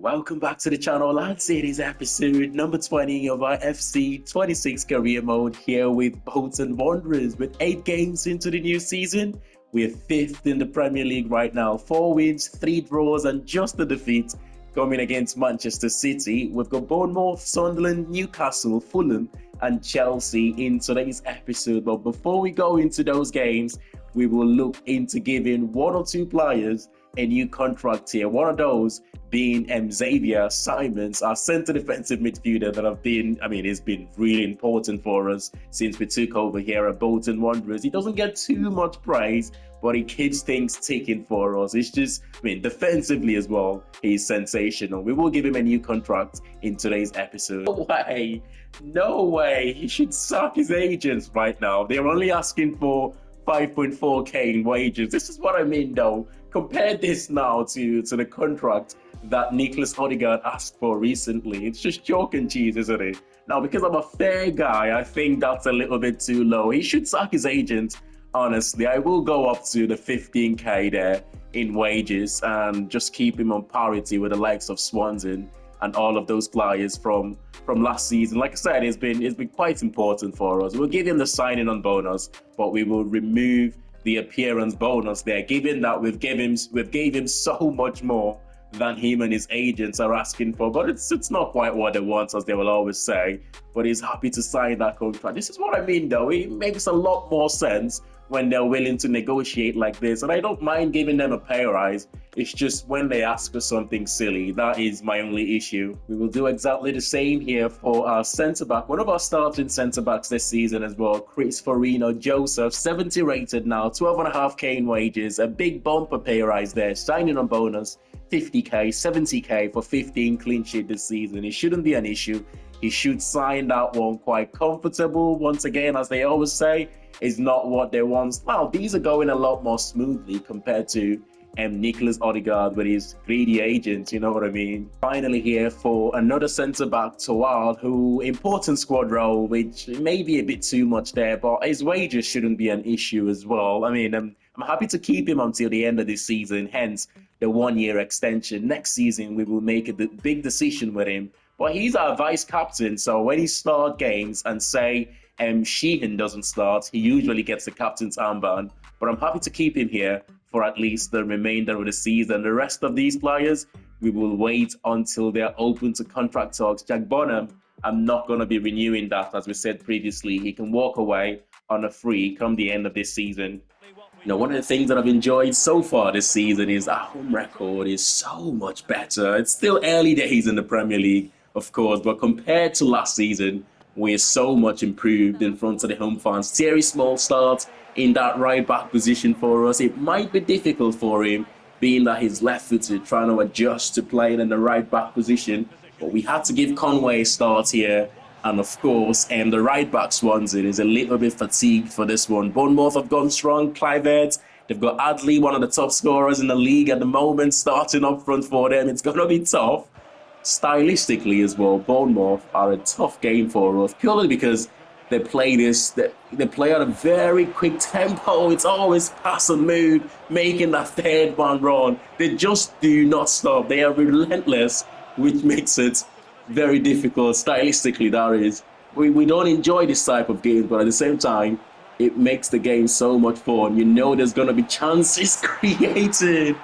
welcome back to the channel. I'd say it is episode number 20 of our FC 26 career mode here with Bolton Wanderers. With 8 games into the new season, we're 5th in the Premier League right now. 4 wins, 3 draws and just a defeat coming against Manchester City. We've got Bournemouth, Sunderland, Newcastle, Fulham and Chelsea in today's episode. But before we go into those games, we will look into giving 1 or 2 players a new contract here. One of those being Xavier Simons, our centre defensive midfielder that has been really important for us since we took over here at Bolton Wanderers. He doesn't get too much praise, but he keeps things ticking for us. It's just, defensively as well, he's sensational. We will give him a new contract in today's episode. No way. He should suck his agents right now. They're only asking for 5.4k in wages. This is what I mean though. Compare this now to the contract that Nicholas Odegaard asked for recently. It's just chalk and cheese, isn't it? Now, because I'm a fair guy, I think that's a little bit too low. He should sack his agent, honestly. I will go up to the 15k there in wages and just keep him on parity with the likes of Swansea and all of those players from last season. Like I said, it's been quite important for us. We'll give him the signing on bonus, but we will remove the appearance bonus there, given that we've gave him so much more than him and his agents are asking for. But it's not quite what they want, as they will always say. But he's happy to sign that contract. This is what I mean though. It makes a lot more sense when they're willing to negotiate like this. And I don't mind giving them a pay rise. It's just when they ask for something silly, that is my only issue. We will do exactly the same here for our centre-back. One of our starting centre-backs this season as well, Chris Farino Joseph, 70 rated now, 12.5k in wages, a big bumper pay rise there, signing on bonus, 50k, 70k for 15 clean sheet this season. It shouldn't be an issue. He should sign that one quite comfortable. Once again, as they always say, is not what they want. Wow, these are going a lot more smoothly compared to Nicholas Odegaard with his greedy agents, you know what I mean? Finally here for another centre-back, Tawal, who important squad role, which may be a bit too much there, but his wages shouldn't be an issue as well. I'm happy to keep him until the end of this season, hence the 1-year extension. Next season, we will make a big decision with him. But he's our vice captain, so when he starts games and say Sheehan doesn't start, he usually gets the captain's armband. But I'm happy to keep him here for at least the remainder of the season. The rest of these players, we will wait until they're open to contract talks. Jack Bonham, I'm not going to be renewing that. As we said previously, he can walk away on a free come the end of this season. One of the things that I've enjoyed so far this season is our home record is so much better. It's still early days in the Premier League, of course, but compared to last season, we're so much improved in front of the home fans. Thierry Small starts in that right back position for us. It might be difficult for him, being that he's left-footed, trying to adjust to playing in the right back position. But we had to give Conway a start here. And of course, the right back Swansea is a little bit fatigued for this one. Bournemouth have gone strong. Clivert, they've got Adley, one of the top scorers in the league at the moment, starting up front for them. It's going to be tough. Stylistically as well, Bournemouth are a tough game for us, purely because they play at a very quick tempo. It's always pass and move, making that third man run. They just do not stop. They are relentless, which makes it very difficult stylistically, that is. We don't enjoy this type of game, but at the same time, it makes the game so much fun. There's going to be chances created.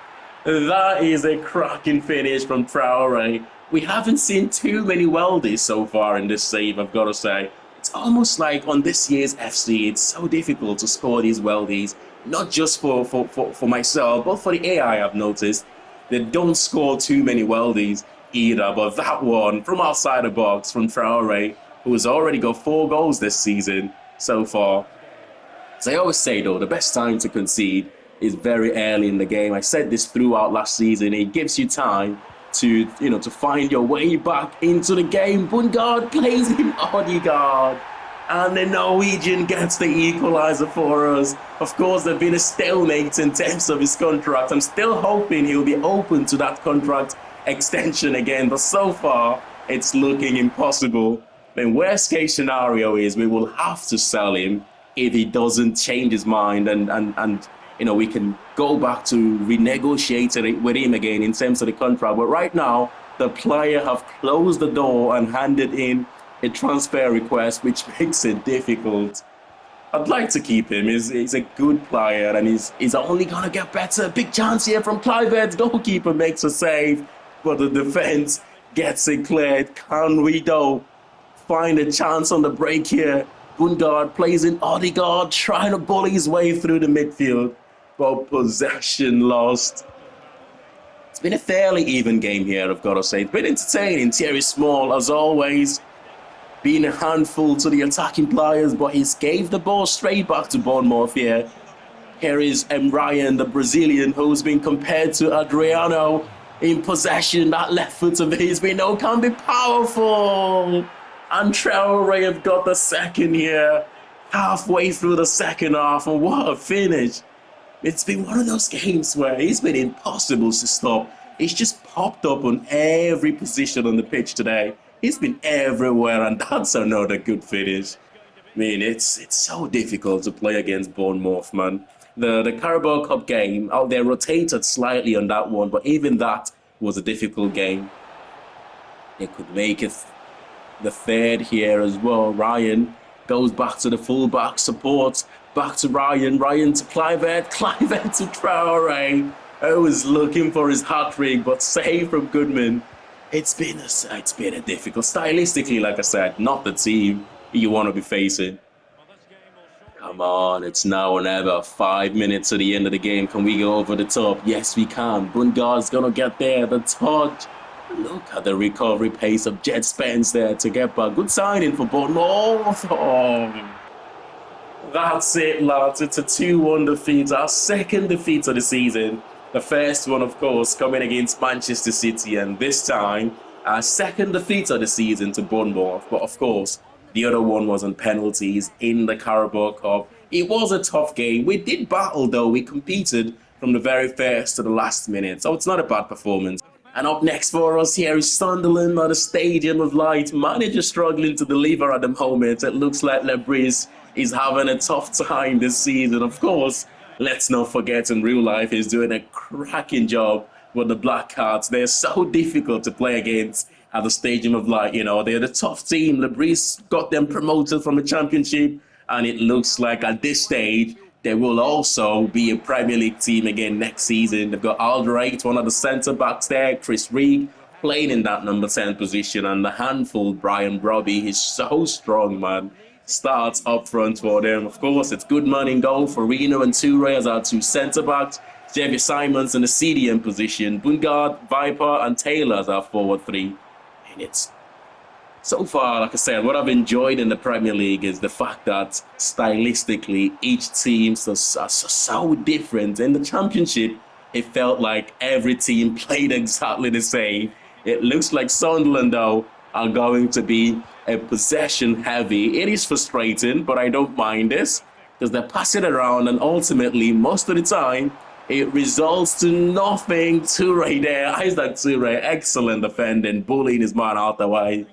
That is a cracking finish from Traore. We haven't seen too many weldies so far in this save, I've got to say. It's almost like on this year's FC, it's so difficult to score these weldies, not just for myself, but for the AI, I've noticed. They don't score too many weldies either, but that one from outside the box from Traore, who has already got 4 goals this season so far. As I always say though, the best time to concede is very early in the game. I said this throughout last season. It gives you time to find your way back into the game. Bundgaard plays in Odegaard, and the Norwegian gets the equaliser for us. Of course, there's been a stalemate in terms of his contract. I'm still hoping he'll be open to that contract extension again, but so far it's looking impossible. The worst case scenario is we will have to sell him if he doesn't change his mind, and we can go back to renegotiating it with him again in terms of the contract. But right now, the player have closed the door and handed in a transfer request, which makes it difficult. I'd like to keep him. He's a good player and he's only going to get better. Big chance here from Clivehead's goalkeeper makes a save, but the defense gets it cleared. Can we, though, find a chance on the break here? Bungard plays in Odegaard, trying to bully his way through the midfield, but possession lost. It's been a fairly even game here, I've got to say. It's been entertaining. Thierry Small, as always, being a handful to the attacking players, but he's gave the ball straight back to Bournemouth here. Here is Ryan, the Brazilian, who's been compared to Adriano in possession. That left foot of his, we know, can be powerful. And Traore have got the second here, halfway through the second half, and what a finish. It's been one of those games where it's been impossible to stop. He's just popped up on every position on the pitch today. He's been everywhere, and that's another good finish. I mean, it's so difficult to play against Bournemouth, man. The Carabao Cup game, they rotated slightly on that one, but even that was a difficult game. They could make it the third here as well. Ryan goes back to the fullback, supports, back to Ryan to Clivehead to Traore. I was looking for his hat-trick, but save from Goodman. It's been a difficult, stylistically, like I said, not the team you want to be facing. Come on, it's now or never. 5 minutes to the end of the game. Can we go over the top? Yes, we can. Bungard's gonna get there. The touch. Look at the recovery pace of Jet Spence there to get back. Good signing for Bournemouth. Oh. That's it, lads. It's a 2-1 defeat. Our second defeat of the season. The first one, of course, coming against Manchester City. And this time, our second defeat of the season to Bournemouth. But, of course, the other one was on penalties in the Carabao Cup. It was a tough game. We did battle, though. We competed from the very first to the last minute. So it's not a bad performance. And up next for us here is Sunderland at the Stadium of Light. Manager struggling to deliver at the moment. It looks like Lebris is having a tough time this season. Of course, let's not forget in real life he's doing a cracking job with the Black Cats. They're so difficult to play against at the Stadium of Light. You know, they're the tough team. Lebris got them promoted from the Championship, and it looks like at this stage they will also be a Premier League team again next season. They've got Alderete, one of the centre-backs there, Chris Reed, playing in that number 10 position, and the handful, Brian Brobby, he's so strong, man. Starts up front for them. Of course, it's Goodman in goal for Reno and Toure as our two centre-backs. Javier Simons in the CDM position. Bungard, Viper, and Taylor as our forward three. And it's so far, like I said, what I've enjoyed in the Premier League is the fact that stylistically each team is so different. In the Championship, it felt like every team played exactly the same. It looks like Sunderland, though, are going to be a possession heavy. It is frustrating, but I don't mind this because they're passing around, and ultimately, most of the time, it results to nothing. Toure there, Isaac Toure, excellent defending, bullying his man out the way.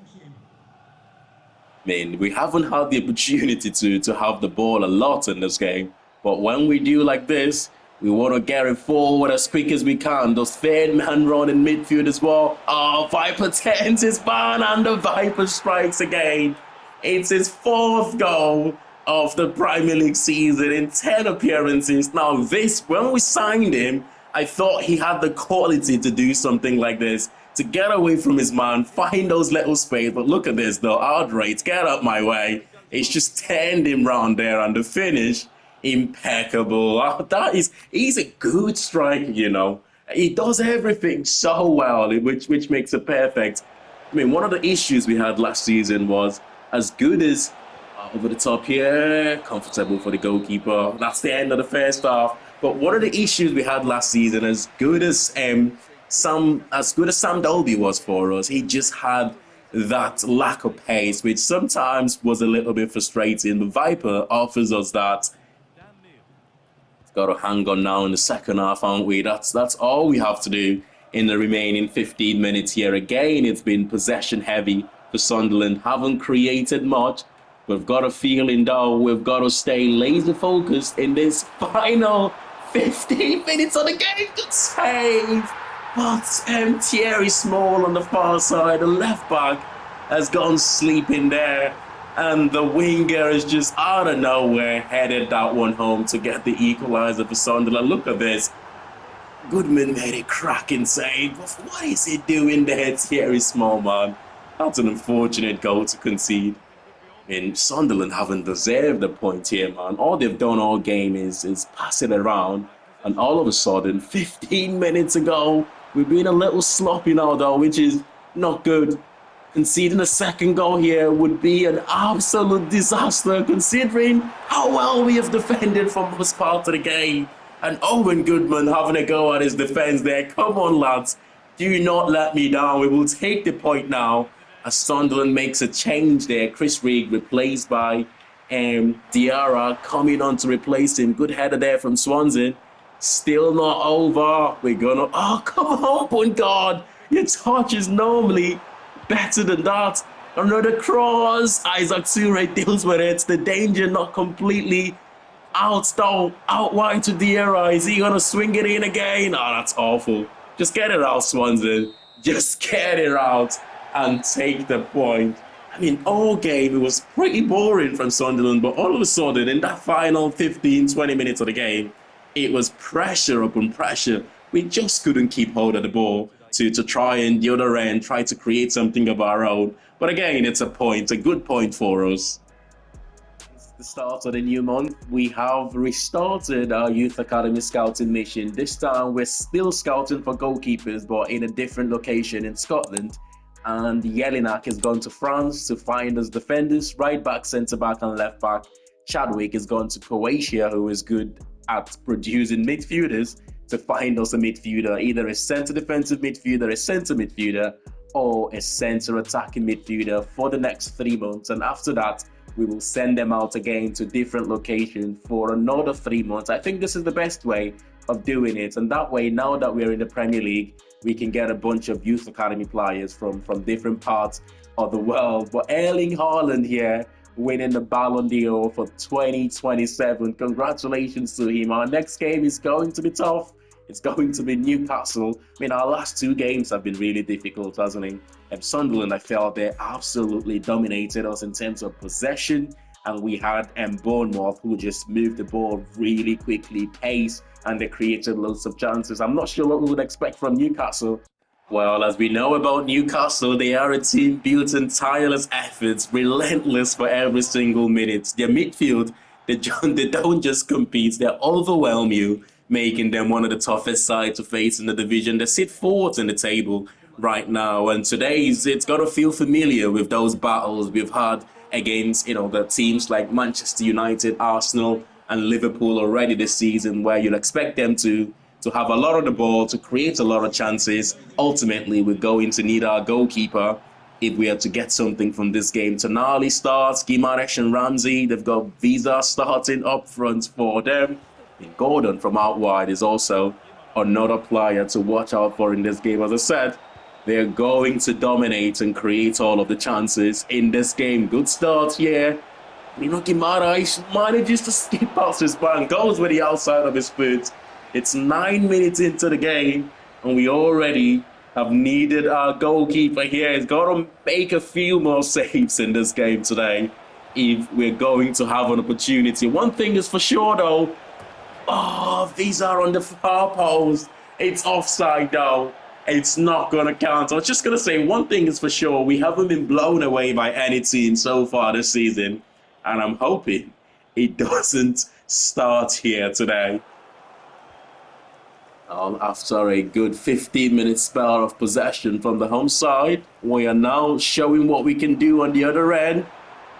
I mean, we haven't had the opportunity to have the ball a lot in this game, but when we do like this, we want to get it forward as quick as we can. Those third man run in midfield as well. Oh, Viper turns his ban, and the Viper strikes again. It's his fourth goal of the Premier League season in 10 appearances. Now this, when we signed him, I thought he had the quality to do something like this, to get away from his man, find those little space. But look at this though, Alderete, get out my way. It's just turned him round there, and the finish, impeccable. He's a good striker, you know. He does everything so well, which makes it perfect. I mean, one of the issues we had last season was as good as over the top here, comfortable for the goalkeeper. That's the end of the first half. But one of the issues we had last season, as good as Sam Dolby was for us, he just had that lack of pace, which sometimes was a little bit frustrating. The Viper offers us that. Got to hang on now in the second half, aren't we? That's all we have to do in the remaining 15 minutes here. Again, it's been possession heavy for Sunderland. Haven't created much. We've got a feeling, though, we've got to stay laser focused in this final 15 minutes of the game. Good save But Thierry Small on the far side, the left back, has gone sleeping there. And the winger is just out of nowhere headed that one home to get the equaliser for Sunderland. Look at this. Goodman made a cracking save. But what is he doing there, Thierry Small, man? That's an unfortunate goal to concede. I mean, Sunderland haven't deserved a point here, man. All they've done all game is pass it around. And all of a sudden, 15 minutes ago, we've been a little sloppy now, though, which is not good. Conceding a second goal here would be an absolute disaster, considering how well we have defended for most part of the game. And Owen Goodman having a go at his defence there. Come on, lads. Do not let me down. We will take the point now. As Sunderland makes a change there. Chris Rigg replaced by Diarra coming on to replace him. Good header there from Swansea. Still not over. We're gonna... Oh, come on, point guard. Your touch is normally better than that. Another cross. Isaac Toure deals with it. The danger not completely out wide to Diarra. Is he gonna swing it in again? Oh, that's awful. Just get it out, Swansea. Just get it out and take the point. I mean, all game, it was pretty boring from Sunderland, but all of a sudden, in that final 15, 20 minutes of the game, it was pressure upon pressure. We just couldn't keep hold of the ball to try and the other end, try to create something of our own. But again, it's a point, a good point for us. It's the start of the new month. We have restarted our Youth Academy scouting mission. This time, we're still scouting for goalkeepers, but in a different location in Scotland. And Jelinek has gone to France to find us defenders, right back, centre back, and left back. Chadwick has gone to Croatia, who is good at producing midfielders, to find us a midfielder, either a centre defensive midfielder, a centre midfielder, or a centre attacking midfielder for the next 3 months. And after that, we will send them out again to different locations for another 3 months. I think this is the best way of doing it. And that way, now that we're in the Premier League, we can get a bunch of youth academy players from different parts of the world. But Erling Haaland here, winning the Ballon d'Or for 2027. Congratulations to him. Our next game is going to be tough. It's going to be Newcastle. I mean, our last 2 games have been really difficult, hasn't it? Sunderland, I felt they absolutely dominated us in terms of possession. And we had Bournemouth, who just moved the ball really quickly, pace, and they created loads of chances. I'm not sure what we would expect from Newcastle. Well, as we know about Newcastle, they are a team built on tireless efforts, relentless for every single minute. Their midfield, they don't just compete, they overwhelm you, making them one of the toughest sides to face in the division. They sit fourth in the table right now, and it's got to feel familiar with those battles we've had against, the teams like Manchester United, Arsenal, and Liverpool already this season, where you'll expect them to have a lot of the ball, to create a lot of chances. Ultimately, we're going to need our goalkeeper if we are to get something from this game. Tonali starts, Gimaresh and Ramsey, they've got Visa starting up front for them. And Gordon from out wide is also another player to watch out for in this game. As I said, they're going to dominate and create all of the chances in this game. Good start here. Gimaresh manages to skip past his man, goes with the outside of his foot. It's 9 minutes into the game, and we already have needed our goalkeeper here. He's got to make a few more saves in this game today if we're going to have an opportunity. One thing is for sure, though. Oh, these are on the far post. It's offside, though. It's not going to count. I was just going to say, one thing is for sure. We haven't been blown away by any team so far this season, and I'm hoping it doesn't start here today. After a good 15-minute spell of possession from the home side, we are now showing what we can do on the other end.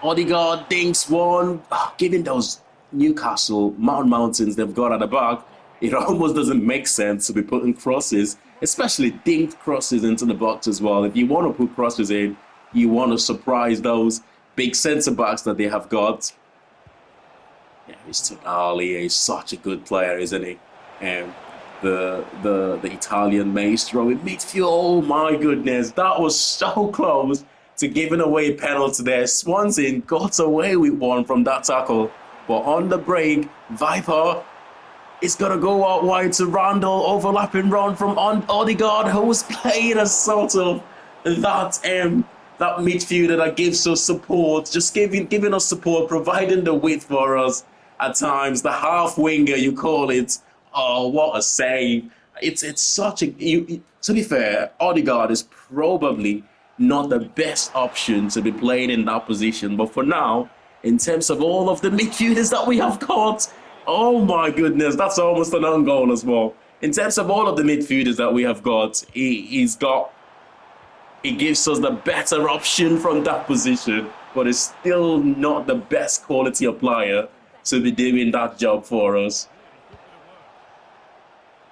Odegaard dinks one. Given those Newcastle mountains they've got at the back, it almost doesn't make sense to be putting crosses, especially dinked crosses into the box as well. If you want to put crosses in, you want to surprise those big centre-backs that they have got. Yeah, he's Tonali. He's such a good player, isn't he? The Italian maestro in midfield. Oh my goodness, that was so close to giving away a penalty there. Swansea got away with one from that tackle, but on the break, Viper It's gonna go out wide to Randall, overlapping run from Odegaard, who's playing a sort of that midfielder that gives us support, just giving us support, providing the width for us at times. The half winger, you call it. Oh, what a save! It's such a. To be fair, Odegaard is probably not the best option to be playing in that position, but for now, in terms of all of the midfielders that we have got. Oh my goodness, that's almost an own goal as well. In terms of all of the midfielders that we have got, he gives us the better option from that position, but it's still not the best quality of player to be doing that job for us.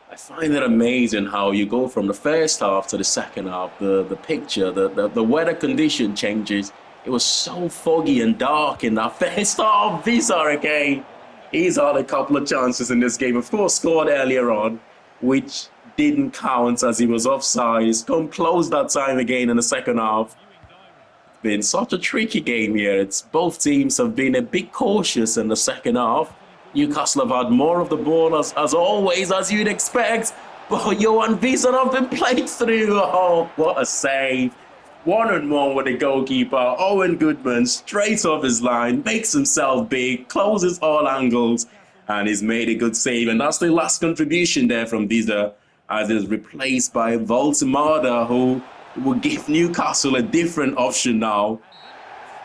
I find it amazing how you go from the first half to the second half, the picture, the weather condition changes. It was so foggy and dark in that first half. These are again. He's had a couple of chances in this game. Of course, scored earlier on, which didn't count as he was offside. He's come close that time again in the second half. It's been such a tricky game here. Both teams have been a bit cautious in the second half. Newcastle have had more of the ball as always, as you'd expect. But Johan Wiesen have been played through. Oh, what a save. 1-on-1 with the goalkeeper. Owen Goodman straight off his line, makes himself big, closes all angles, and he's made a good save. And that's the last contribution there from Wiesen, as is replaced by Bolton Wanderers, who will give Newcastle a different option now.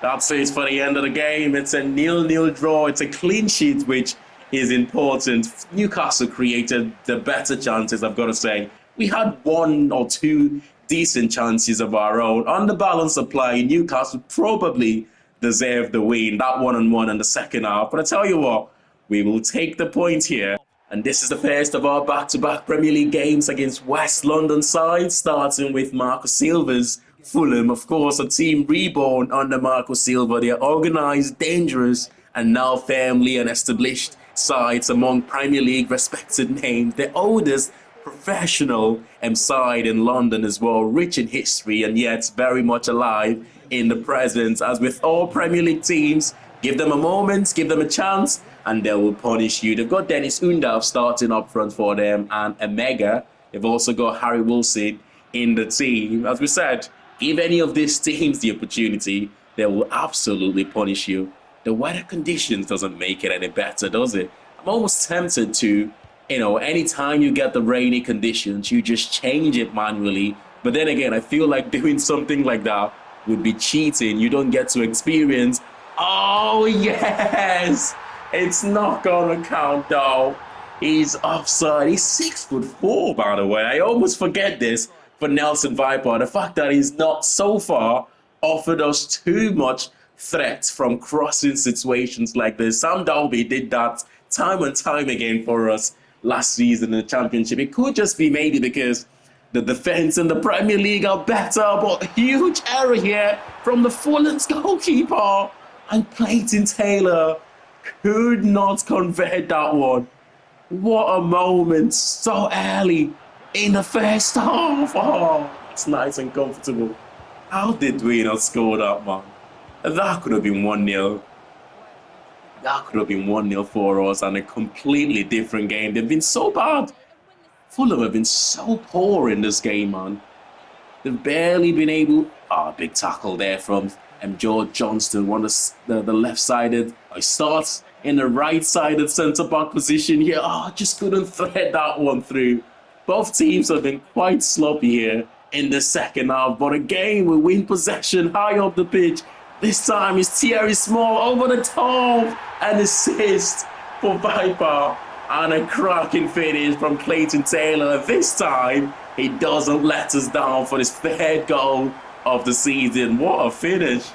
That's it for the end of the game. It's a 0-0 draw. It's a clean sheet, which is important. Newcastle created the better chances, I've got to say. We had one or two decent chances of our own. On the balance of play, Newcastle probably deserved the win, that 1-on-1 in the second half. But I tell you what, we will take the point here. And this is the first of our back-to-back Premier League games against West London sides, starting with Marco Silva's Fulham. Of course, a team reborn under Marco Silva. They are organised, dangerous, and now firmly an established sides among Premier League respected names. The oldest professional side in London as well, rich in history and yet very much alive in the present. As with all Premier League teams, give them a moment, give them a chance, and they will punish you. They've got Dennis Undav starting up front for them and Emega. They've also got Harry Wilson in the team. As we said, give any of these teams the opportunity, they will absolutely punish you. The weather conditions doesn't make it any better, does it? I'm almost tempted to, anytime you get the rainy conditions, you just change it manually. But then again, I feel like doing something like that would be cheating. You don't get to experience. Oh, yes! It's not gonna count, though. He's offside. He's 6'4", by the way. I almost forget this for Nelson Viper. The fact that he's not so far offered us too much threat from crossing situations like this. Sam Dalby did that time and time again for us last season in the Championship. It could just be maybe because the defence in the Premier League are better, but huge error here from the Fulham's goalkeeper. And Clayton Taylor could not convert that one. What a moment so early in the first half. Oh, it's nice and comfortable. How did we not score that, man? That could have been 1-0. That could have been 1-0 for us and a completely different game. They've been so bad. Fulham have been so poor in this game, man. They've barely been able... big tackle there from George Johnston, one of the left-sided. He starts in the right-sided centre-back position here. Just couldn't thread that one through. Both teams have been quite sloppy here in the second half. But again, we win possession high up the pitch. This time it's Thierry Small over the top. An assist for Viper. And a cracking finish from Clayton Taylor. This time, he doesn't let us down for his third goal of the season. What a finish.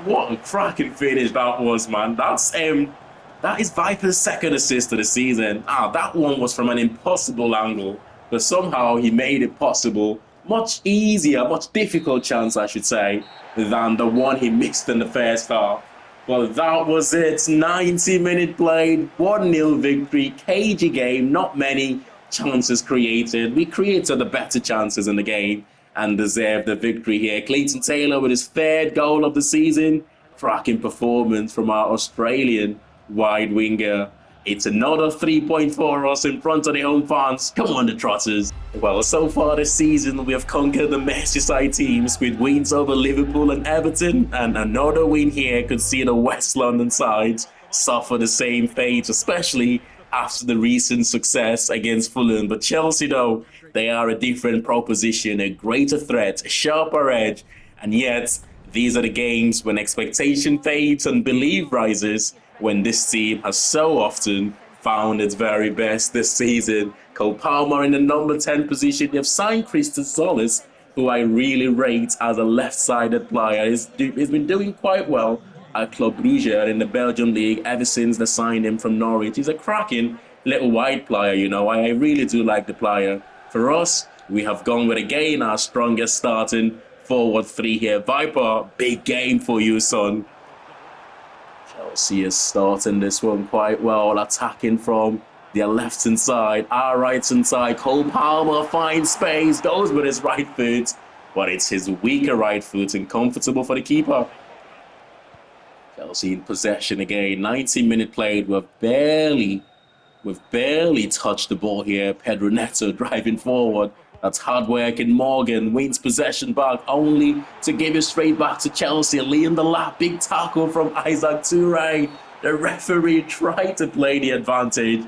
What a cracking finish that was, man. That is Viper's second assist of the season. That one was from an impossible angle. But somehow he made it possible. Much easier, much difficult chance, I should say, than the one he missed in the first half. Well, that was it. 90-minute played, 1-0 victory, cagey game, not many chances created. We created the better chances in the game and deserved the victory here. Clayton Taylor with his third goal of the season. Cracking performance from our Australian wide winger. It's another 3-point for us in front of the home fans. Come on, the Trotters. Well, so far this season, we have conquered the Merseyside teams with wins over Liverpool and Everton, and another win here could see the West London sides suffer the same fate, especially after the recent success against Fulham. But Chelsea, though, they are a different proposition, a greater threat, a sharper edge, and yet these are the games when expectation fades and belief rises, when this team has so often found its very best this season. Cole Palmer in the number 10 position. They've signed Christos Zolis, who I really rate as a left-sided player. He's been doing quite well at Club Brugge in the Belgian league ever since they signed him from Norwich. He's a cracking little wide player, you know. I really do like the player. For us, we have gone with again our strongest starting forward three here. Viper, big game for you, son. Chelsea is starting this one quite well, attacking from their left-hand side, our right-hand side. Cole Palmer finds space, goes with his right foot, but it's his weaker right foot and comfortable for the keeper. Chelsea in possession again. 90-minute played. We've barely touched the ball here. Pedro Neto driving forward. That's hard work, and Morgan wins possession back, only to give it straight back to Chelsea. Liam Delap, big tackle from Isaac Toure. The referee tried to play the advantage,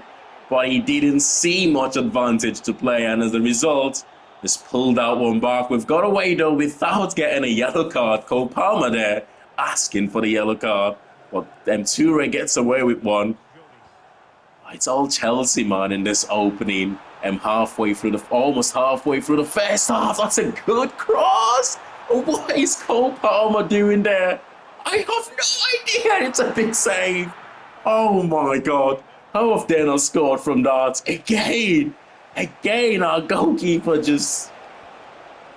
but he didn't see much advantage to play, and as a result, just pulled out one back. We've got away, though, without getting a yellow card. Cole Palmer there asking for the yellow card, but Toure gets away with one. It's all Chelsea, man, in this opening. Almost halfway through the first half. That's a good cross. What is Cole Palmer doing there? I have no idea. It's a big save. Oh my God. How have they not scored from that? Again, our goalkeeper just...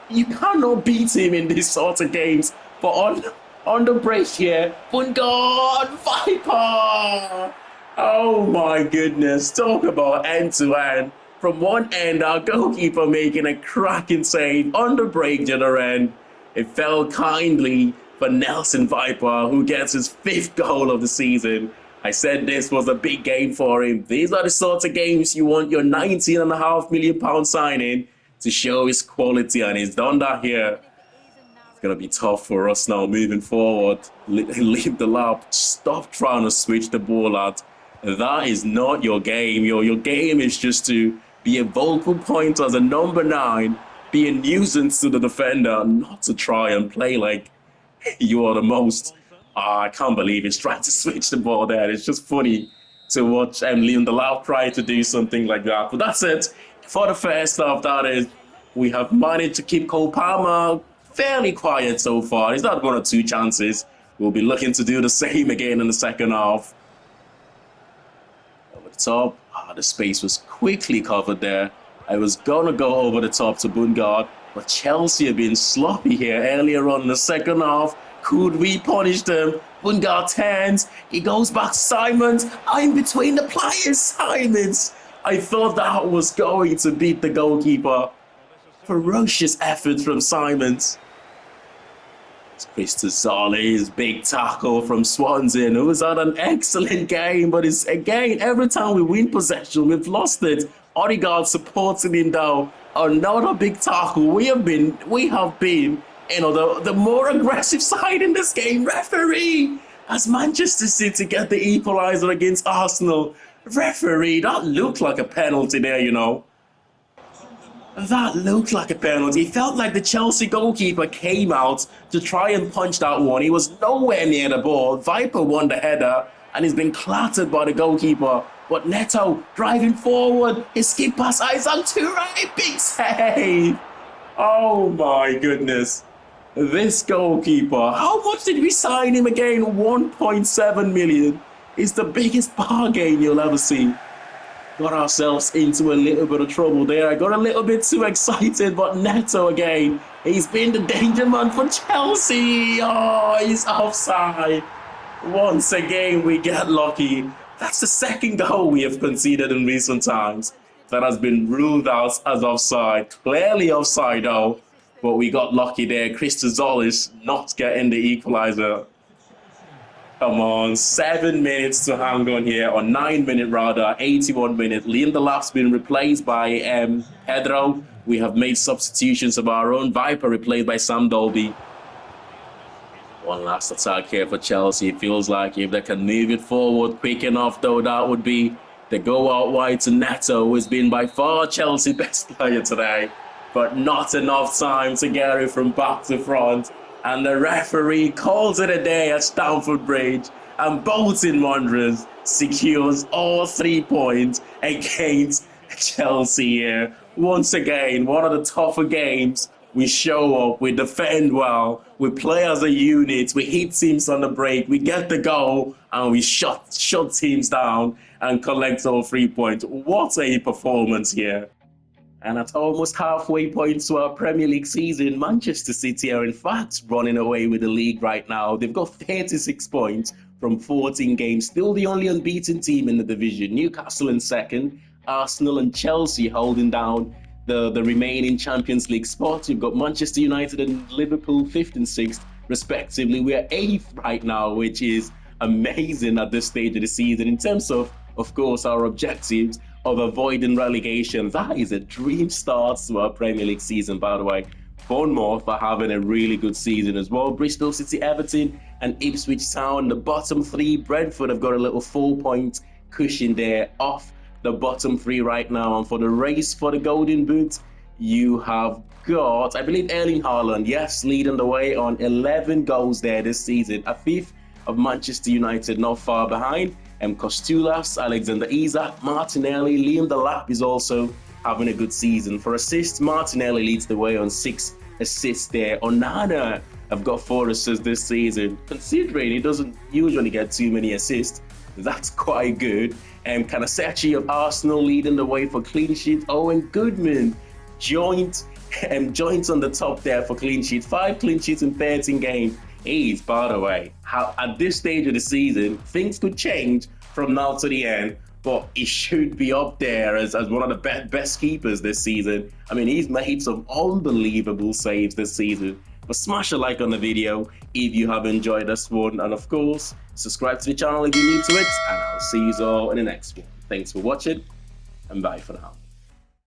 You cannot beat him in these sort of games. But on the break here, Bungard, Viper. Oh my goodness. Talk about end-to-end. From one end, our goalkeeper making a cracking save on the break to the other end. It fell kindly for Nelson Viper, who gets his 5th goal of the season. I said this was a big game for him. These are the sorts of games you want your £19.5 million signing to show his quality, and he's done that here. It's going to be tough for us now moving forward. Leave the lap. Stop trying to switch the ball out. That is not your game. Your game is just to be a vocal point as a number 9, be a nuisance to the defender, not to try and play like you are the most. I can't believe he's trying to switch the ball there. It's just funny to watch Liam Delap try to do something like that. But that's it for the first half. That is, we have managed to keep Cole Palmer fairly quiet so far. He's had 1 or 2 chances. We'll be looking to do the same again in the second half. Over the top. The space was quickly covered there. I was gonna go over the top to Bungard, but Chelsea have been sloppy here earlier on in the second half. Could we punish them? Bungard turns. He goes back to Simons. I'm between the players, Simons. I thought that was going to beat the goalkeeper. Ferocious effort from Simons. Christos Zolis, big tackle from Swansea, who has had an excellent game, but it's again, every time we win possession, we've lost it. Odegaard supporting him down. Another big tackle. We have been, you know, the more aggressive side in this game. Referee, as Manchester City get the equaliser against Arsenal. Referee, that looked like a penalty there, you know. That looked like a penalty. It felt like the Chelsea goalkeeper came out to try and punch that one. He was nowhere near the ball. Viper won the header, and he's been clattered by the goalkeeper. But Neto driving forward. His skip past Isaac Toure. Big save. Oh my goodness. This goalkeeper. How much did we sign him again? 1.7 million. It's the biggest bargain you'll ever see. Got ourselves into a little bit of trouble there. I got a little bit too excited, but Neto again. He's been the danger man for Chelsea. Oh, he's offside. Once again, we get lucky. That's the second goal we have conceded in recent times that has been ruled out as offside. Clearly offside though, but we got lucky there. Christos Zolis not getting the equaliser. Come on, 7 minutes to hang on here, or 9 minute rather, 81 minutes. Liam Delap's been replaced by Pedro. We have made substitutions of our own. Viper replaced by Sam Dolby. One last attack here for Chelsea. It feels like if they can move it forward quick enough, though, that would be the go out wide to Neto, who has been by far Chelsea's best player today. But not enough time to get it from back to front. And the referee calls it a day at Stamford Bridge. And Bolton Wanderers secures all 3 points against Chelsea here. Once again, one of the tougher games. We show up, we defend well, we play as a unit, we hit teams on the break, we get the goal, and we shut teams down and collect all 3 points. What a performance here. And at almost halfway point to our Premier League season, Manchester City are in fact running away with the league right now. They've got 36 points from 14 games, still the only unbeaten team in the division. Newcastle in second, Arsenal and Chelsea holding down the remaining Champions League spots. You've got Manchester United and Liverpool 5th and 6th, respectively. We're 8th right now, which is amazing at this stage of the season. In terms of course, our objectives of avoiding relegation, that is a dream start to our Premier League season, by the way. Bournemouth are having a really good season as well. Bristol City, Everton and Ipswich Town, the bottom 3. Brentford have got a little 4-point cushion there off the bottom 3 right now. And for the race for the Golden Boot, you have got, I believe, Erling Haaland, yes, leading the way on 11 goals there this season. A 5th of Manchester United, not far behind. Kostulas, Alexander Isak, Martinelli, Liam Delap is also having a good season. For assists, Martinelli leads the way on 6 assists there. Onana have got 4 assists this season. Considering he doesn't usually get too many assists, that's quite good. Kanasechi of Arsenal leading the way for clean sheet. Owen Goodman joints on the top there for clean sheet. 5 clean sheets in 13 games. He's, by the way, how at this stage of the season, things could change from now to the end, but he should be up there as one of the best keepers this season. I mean, he's made some unbelievable saves this season. But smash a like on the video if you have enjoyed this one. And of course, subscribe to the channel if you're new to it. And I'll see you all in the next one. Thanks for watching, and bye for now.